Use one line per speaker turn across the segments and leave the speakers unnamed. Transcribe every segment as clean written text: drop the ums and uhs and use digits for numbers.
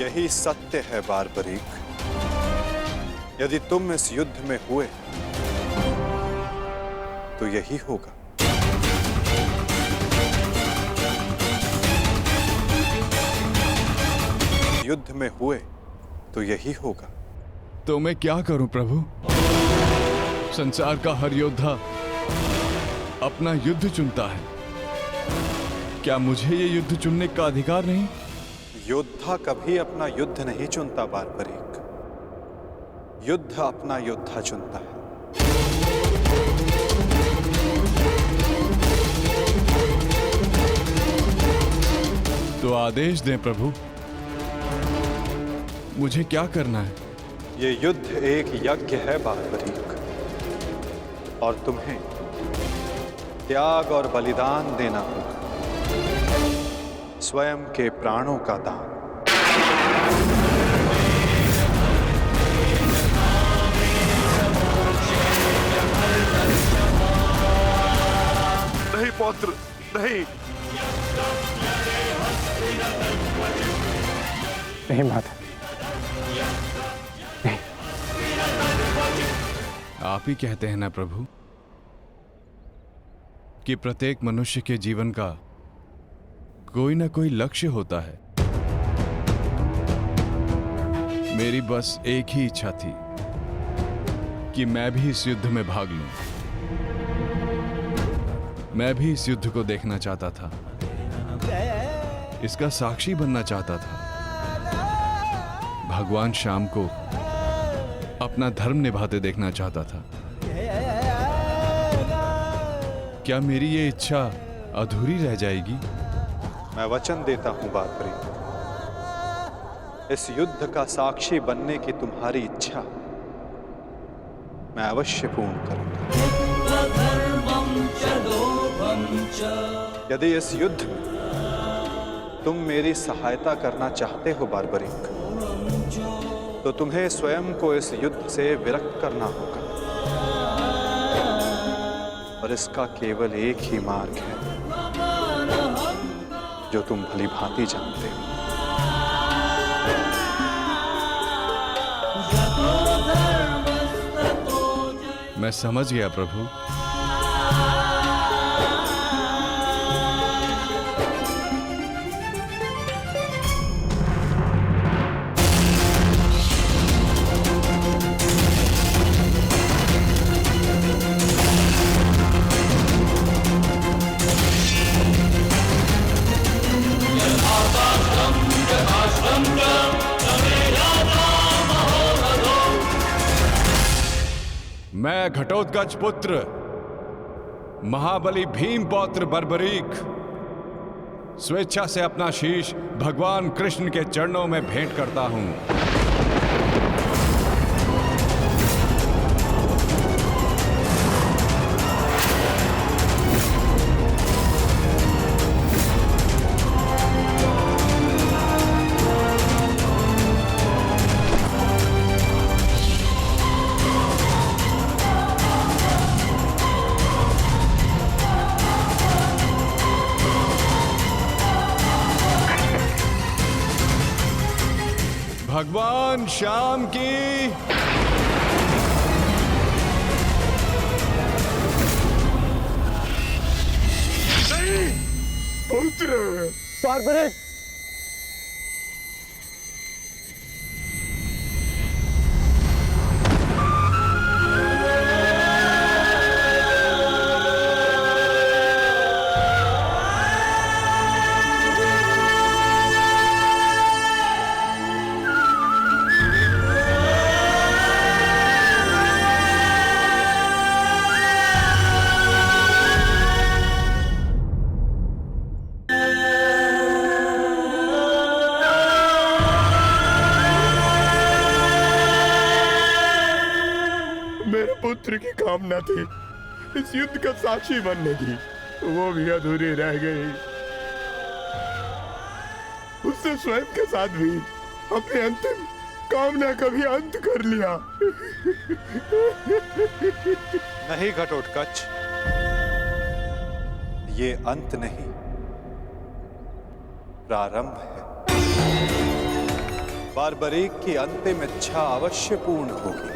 यही सत्य है बारबरीक। यदि तुम इस युद्ध में हुए तो यही होगा। युद्ध में हुए तो यही होगा।
तो मैं क्या करूं प्रभु? संसार का हर योद्धा अपना युद्ध चुनता है। क्या मुझे ये युद्ध चुनने का अधिकार नहीं?
योद्धा कभी अपना युद्ध नहीं चुनता बारबरीक। युद्ध अपना योद्धा चुनता है।
तो आदेश दें प्रभु, मुझे क्या करना है?
ये युद्ध एक यज्ञ है बारबरीक, और तुम्हें त्याग और बलिदान देना होगा, स्वयं के प्राणों का दान।
नहीं पौत्र, नहीं।
नहीं माता, नहीं।
आप ही कहते हैं ना प्रभु कि प्रत्येक मनुष्य के जीवन का कोई ना कोई लक्ष्य होता है। मेरी बस एक ही इच्छा थी कि मैं भी इस युद्ध में भाग लूं। मैं भी इस युद्ध को देखना चाहता था, इसका साक्षी बनना चाहता था। भगवान श्याम को अपना धर्म निभाते देखना चाहता था। क्या मेरी ये इच्छा अधूरी रह जाएगी?
मैं वचन देता हूं बारबरीक, इस युद्ध का साक्षी बनने की तुम्हारी इच्छा मैं अवश्य पूर्ण करूंगा। यदि इस युद्ध में तुम मेरी सहायता करना चाहते हो बारबरीक, तो तुम्हें स्वयं को इस युद्ध से विरक्त करना होगा, और इसका केवल एक ही मार्ग है जो तुम भली भांति जानते हो।
मैं समझ गया प्रभु। मैं घटोत्कच पुत्र महाबली भीम पौत्र बर्बरीक स्वेच्छा से अपना शीश भगवान कृष्ण के चरणों में भेंट करता हूं। भगवान श्याम की
पुत्र
बारबरीक,
पुत्र की कामना थी इस युद्ध का साक्षी बनने की, वो भी अधूरी रह गई। उसने स्वयं के साथ भी अपनी अंतिम कामना का भी अंत कर लिया।
नहीं घटोत्कच, ये अंत नहीं, प्रारंभ है। बारबरीक की अंतिम इच्छा अवश्य पूर्ण होगी।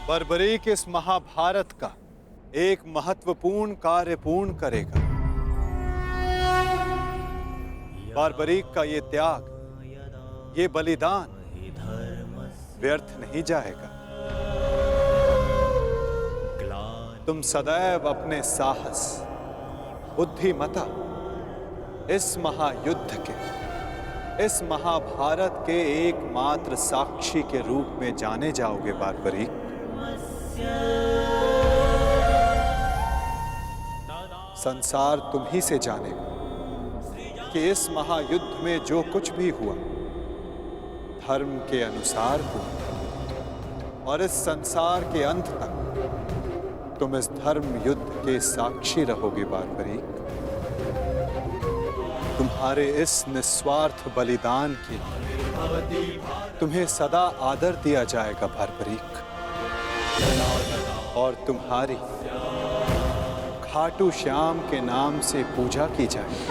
बारबरीक इस महाभारत का एक महत्वपूर्ण कार्य पूर्ण करेगा। बारबरीक का ये त्याग, ये बलिदान व्यर्थ नहीं जाएगा। तुम सदैव अपने साहस, बुद्धिमता इस महायुद्ध के, इस महाभारत के एकमात्र साक्षी के रूप में जाने जाओगे बारबरीक। संसार तुम ही से जानेगा कि इस महायुद्ध में जो कुछ भी हुआ धर्म के अनुसार हुआ, और इस संसार के अंत तक तुम इस धर्म युद्ध के साक्षी रहोगे बारबरीक। तुम्हारे इस निस्वार्थ बलिदान के लिए तुम्हें सदा आदर दिया जाएगा बारबरीक, और तुम्हारी खाटू श्याम के नाम से पूजा की जाएगी।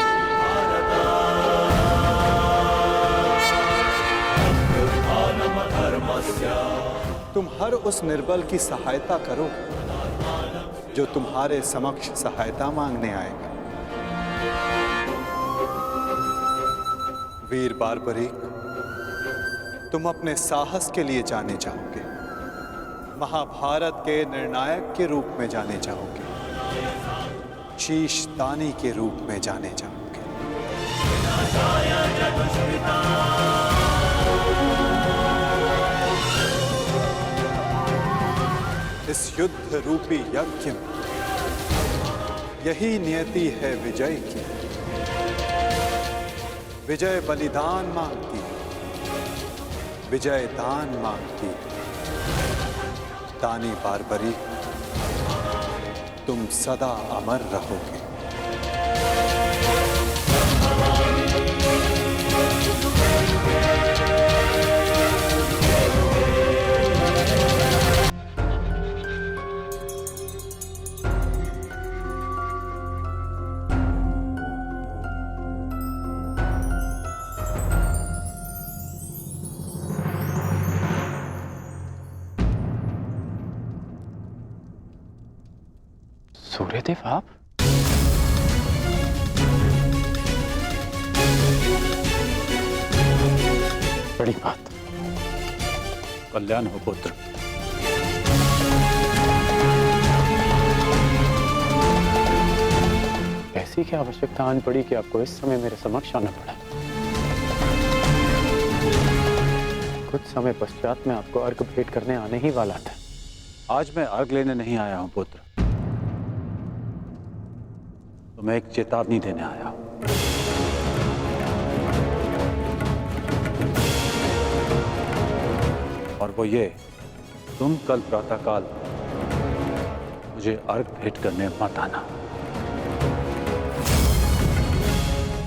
तुम हर उस निर्बल की सहायता करोगे जो तुम्हारे समक्ष सहायता मांगने आएगा। वीर बारबरीक, तुम अपने साहस के लिए जाने जाओगे, महाभारत के निर्णायक के रूप में जाने जाओगे, शीशदानी के रूप में जाने जाओगे। इस युद्ध रूपी यज्ञ में यही नियति है विजय की। विजय बलिदान मांगती है, विजय दान मांगती है। दानी बारबरीक, तुम सदा अमर रहोगे।
सूर्यदेव आप? बड़ी बात।
कल्याण हो पुत्र।
ऐसी क्या आवश्यकता आन पड़ी कि आपको इस समय मेरे समक्ष आना पड़ा? कुछ समय पश्चात मैं आपको अर्घ भेंट करने आने ही वाला था।
आज मैं अर्घ लेने नहीं आया हूं पुत्र, तो मैं एक चेतावनी देने आया हूं। और वो ये, तुम कल प्रातःकाल मुझे अर्घ भेंट करने मत आना।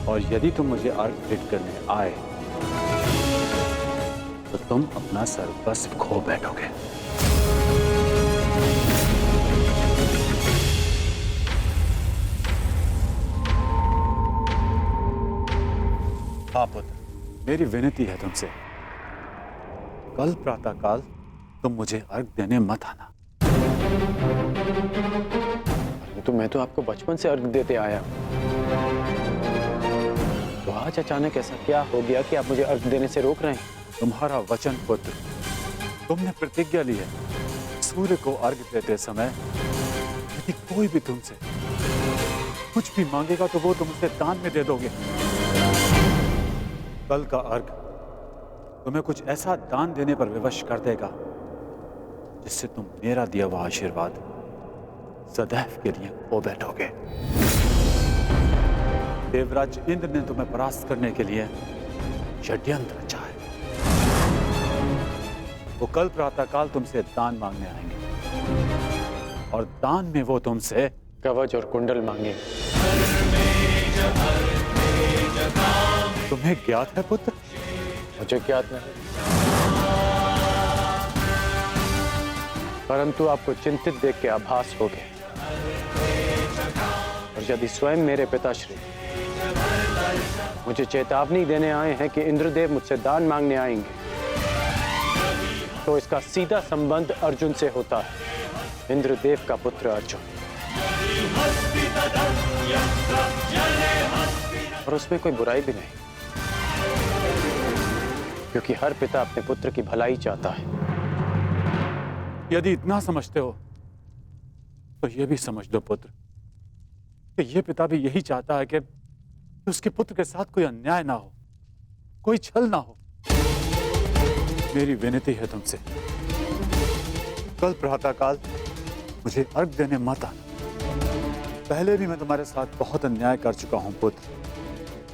और यदि तुम मुझे अर्घ भेंट करने आए तो तुम अपना सर्वस्व खो बैठोगे। हाँ पुत्र, मेरी विनती है तुमसे, कल प्रातःकाल तुम मुझे अर्घ देने मत आना।
तो मैं तो आपको बचपन से अर्घ देते आया हूं। तो आज अचानक ऐसा क्या हो गया कि आप मुझे अर्घ देने से रोक रहे हैं?
तुम्हारा वचन पुत्र, तुमने प्रतिज्ञा ली है सूर्य को अर्घ देते समय यदि कोई भी तुमसे कुछ भी मांगेगा तो वो तुम उसे दान में दे दोगे। कल का अर्घ तुम्हें कुछ ऐसा दान देने पर विवश कर देगा जिससे तुम मेरा दिया हुआ आशीर्वाद सदैव के लिए खो बैठोगे। देवराज इंद्र ने तुम्हें परास्त करने के लिए षड्यंत्र रचा है। वो कल प्रातःकाल तुमसे दान मांगने आएंगे और दान में वो तुमसे
कवच और कुंडल मांगे।
तुम्हें ज्ञात है पुत्र?
मुझे ज्ञात नहीं, परंतु आपको चिंतित देख के आभास हो गया। और यदि स्वयं मेरे पिताश्री मुझे चेतावनी देने आए हैं कि इंद्रदेव मुझसे दान मांगने आएंगे, तो इसका सीधा संबंध अर्जुन से होता है, इंद्रदेव का पुत्र अर्जुन। और उसमें कोई बुराई भी नहीं, क्योंकि हर पिता अपने पुत्र की भलाई चाहता है।
यदि इतना समझते हो तो ये भी समझ लो पुत्र कि ये पिता भी यही चाहता है कि उसके पुत्र के साथ कोई अन्याय ना हो, कोई छल ना हो। मेरी विनती है तुमसे, कल प्रातःकाल मुझे अर्घ देने मत आना। पहले भी मैं तुम्हारे साथ बहुत अन्याय कर चुका हूं पुत्र,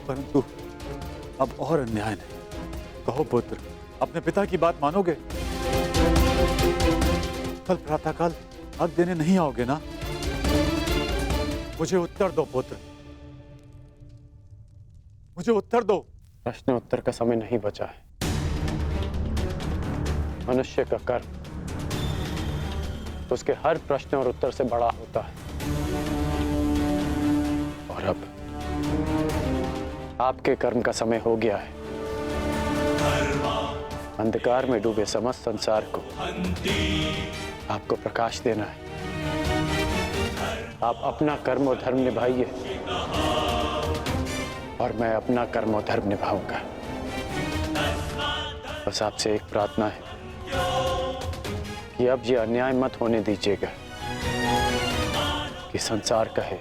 परंतु अब और अन्याय नहीं। कहो पुत्र, अपने पिता की बात मानोगे? कल प्रातःकाल अर्घ देने नहीं आओगे ना? मुझे उत्तर दो पुत्र, मुझे उत्तर दो।
प्रश्न उत्तर का समय नहीं बचा है। मनुष्य का कर्म उसके हर प्रश्न और उत्तर से बड़ा होता है। और अब आपके कर्म का समय हो गया है। अंधकार में डूबे समस्त संसार को आपको प्रकाश देना है। आप अपना कर्म और धर्म निभाइए और मैं अपना कर्म और धर्म निभाऊंगा। बस आपसे एक प्रार्थना है कि अब ये अन्याय मत होने दीजिएगा कि संसार कहे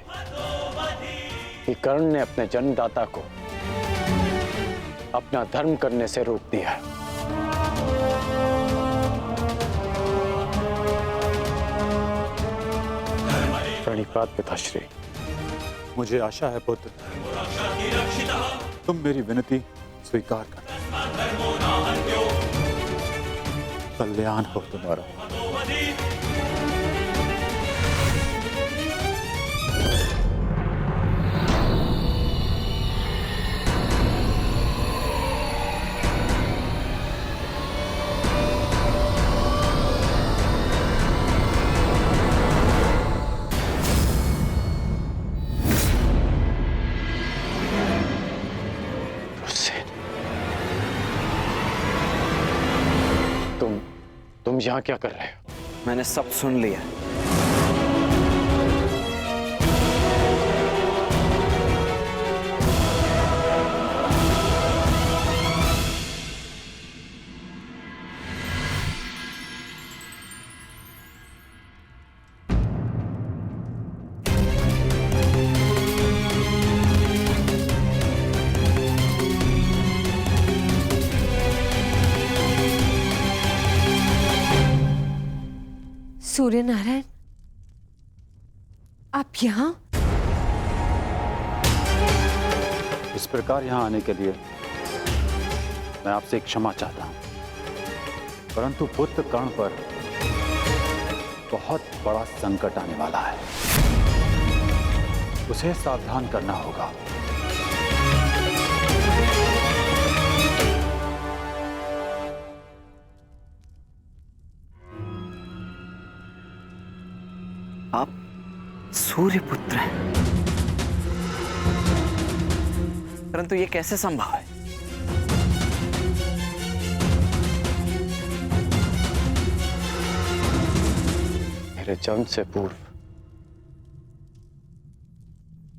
कि कर्ण ने अपने जन्मदाता को अपना धर्म करने से रोक दिया। प्रणिपात पिताश्री।
मुझे आशा है पुत्र तुम मेरी विनती स्वीकार कर। कल्याण हो तुम्हारा।
तुम यहाँ क्या कर रहे हो?
मैंने सब सुन लिया।
सूर्य नारायण, आप यहाँ?
इस प्रकार यहाँ आने के लिए मैं आपसे क्षमा चाहता हूँ, परंतु पुत्र कर्ण पर बहुत बड़ा संकट आने वाला है। उसे सावधान करना होगा।
आप सूर्यपुत्र हैं, परंतु ये कैसे संभव है?
मेरे जन्म से पूर्व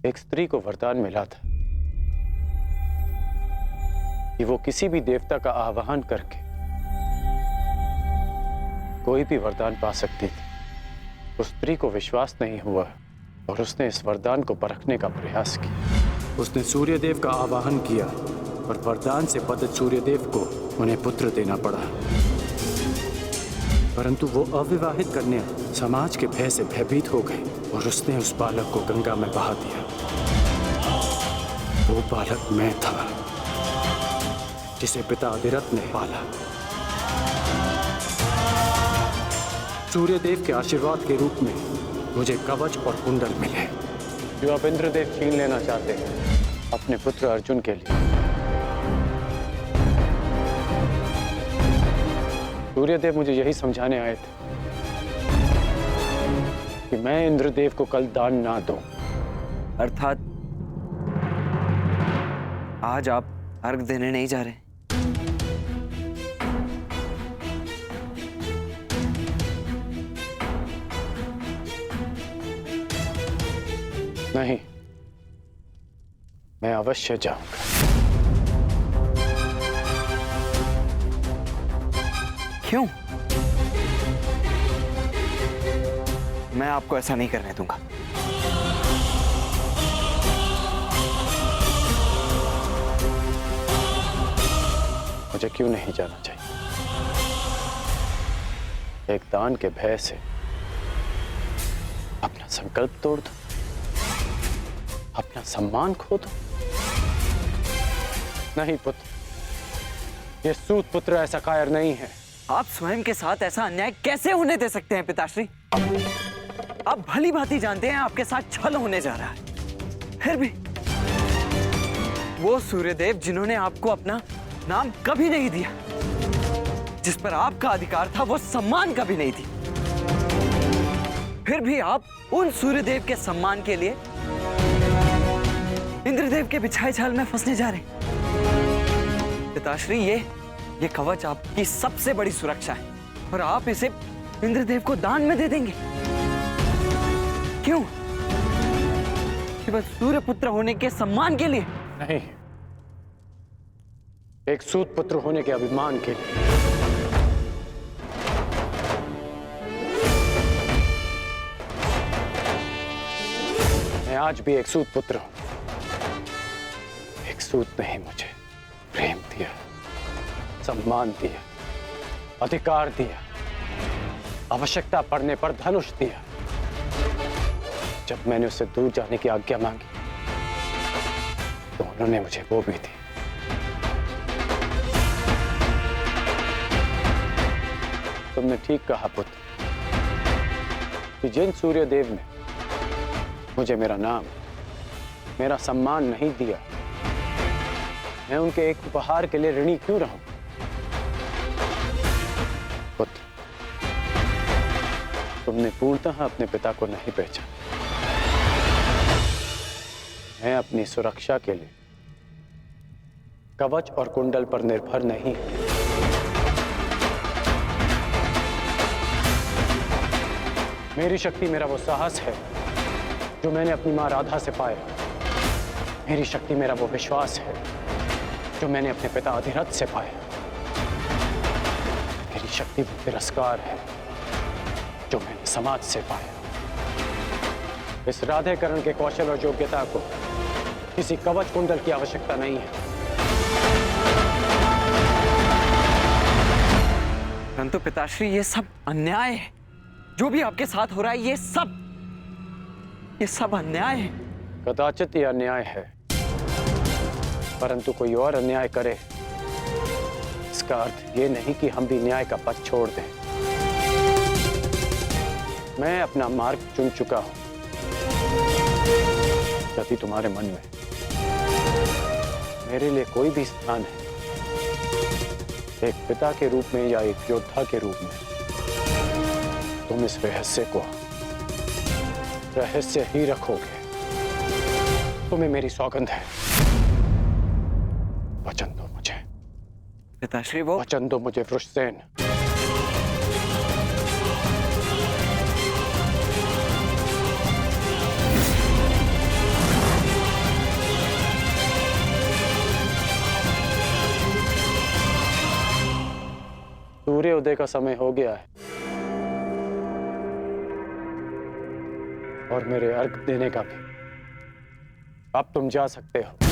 एक स्त्री को वरदान मिला था कि वो किसी भी देवता का आवाहन करके कोई भी वरदान पा सकती थी। उस स्त्री को विश्वास नहीं हुआ और उसने इस वरदान को परखने का प्रयास किया। उसने सूर्यदेव का आवाहन किया और वरदान से बद्ध सूर्यदेव को उन्हें पुत्र देना पड़ा, परंतु वो अविवाहित कन्या समाज के भय से भयभीत हो गई और उसने उस बालक को गंगा में बहा दिया। वो बालक मैं था जिसे पिता अधिरथ ने पाला। सूर्यदेव के आशीर्वाद के रूप में मुझे कवच और कुंडल मिले जो अब इंद्रदेव छीन लेना चाहते हैं अपने पुत्र अर्जुन के लिए। सूर्यदेव मुझे यही समझाने आए थे कि मैं इंद्रदेव को कल दान ना दूं।
अर्थात आज आप अर्घ देने नहीं जा रहे?
नहीं, मैं अवश्य जाऊंगा।
क्यों? मैं आपको ऐसा नहीं करने दूंगा।
मुझे क्यों नहीं जाना चाहिए? एक दान के भय से अपना संकल्प तोड़ दो, अपना सम्मान खो दो? नहीं पुत्र, ये सूत पुत्र ऐसा कायर नहीं है।
आप स्वयं के साथ ऐसा अन्याय कैसे होने दे सकते हैं पिताश्री? आप भली भांति जानते हैं आपके साथ छल होने जा रहा है। फिर भी वो सूर्यदेव जिन्होंने आपको अपना नाम कभी नहीं दिया, जिस पर आपका अधिकार था, वो सम्मान कभी नहीं दी, फिर भी आप उन सूर्यदेव के सम्मान के लिए इंद्रदेव के बिछाए जाल में फंसने जा रहे हैं। पिताश्री, ये कवच आपकी सबसे बड़ी सुरक्षा है और आप इसे इंद्रदेव को दान में दे देंगे। क्यों? केवल सूर्यपुत्र होने के सम्मान के लिए?
नहीं, एक सूत पुत्र होने के अभिमान के लिए। मैं आज भी एक सूत पुत्र हूं। एक सूत ने ही मुझे प्रेम दिया, सम्मान दिया, अधिकार दिया, आवश्यकता पड़ने पर धनुष दिया। जब मैंने उससे दूर जाने की आज्ञा मांगी तो उन्होंने मुझे वो भी दी। तुमने ठीक कहा पुत्र कि जिन सूर्यदेव ने मुझे मेरा नाम, मेरा सम्मान नहीं दिया, मैं उनके एक उपहार के लिए ऋणी क्यों रहूं? पुत्र, तुमने पूर्णतः अपने पिता को नहीं पहचाना। मैं अपनी सुरक्षा के लिए कवच और कुंडल पर निर्भर नहीं हूं। मेरी शक्ति मेरा वो साहस है जो मैंने अपनी मां राधा से पाया। मेरी शक्ति मेरा वो विश्वास है जो मैंने अपने पिता अधिरथ से पाया। मेरी शक्ति वो तिरस्कार है जो मैंने समाज से पाया। इस राधेकरण के कौशल और योग्यता को किसी कवच कुंडल की आवश्यकता नहीं है।
परंतु पिताश्री, ये सब अन्याय है। जो भी आपके साथ हो रहा है, ये सब अन्याय है।
कदाचित ये अन्याय है, परंतु कोई और अन्याय करे इसका अर्थ ये नहीं कि हम भी न्याय का पथ छोड़ दें। मैं अपना मार्ग चुन चुका हूं। यदि तुम्हारे मन में मेरे लिए कोई भी स्थान है, एक पिता के रूप में या एक योद्धा के रूप में, तुम इस रहस्य को रहस्य ही रखोगे। तुम्हें मेरी सौगंध है। वचन दो मुझे।
पिताश्री, वो
वचन दो मुझे वृषसेन। सूर्योदय का समय हो गया है और मेरे अर्घ देने का भी। अब तुम जा सकते हो।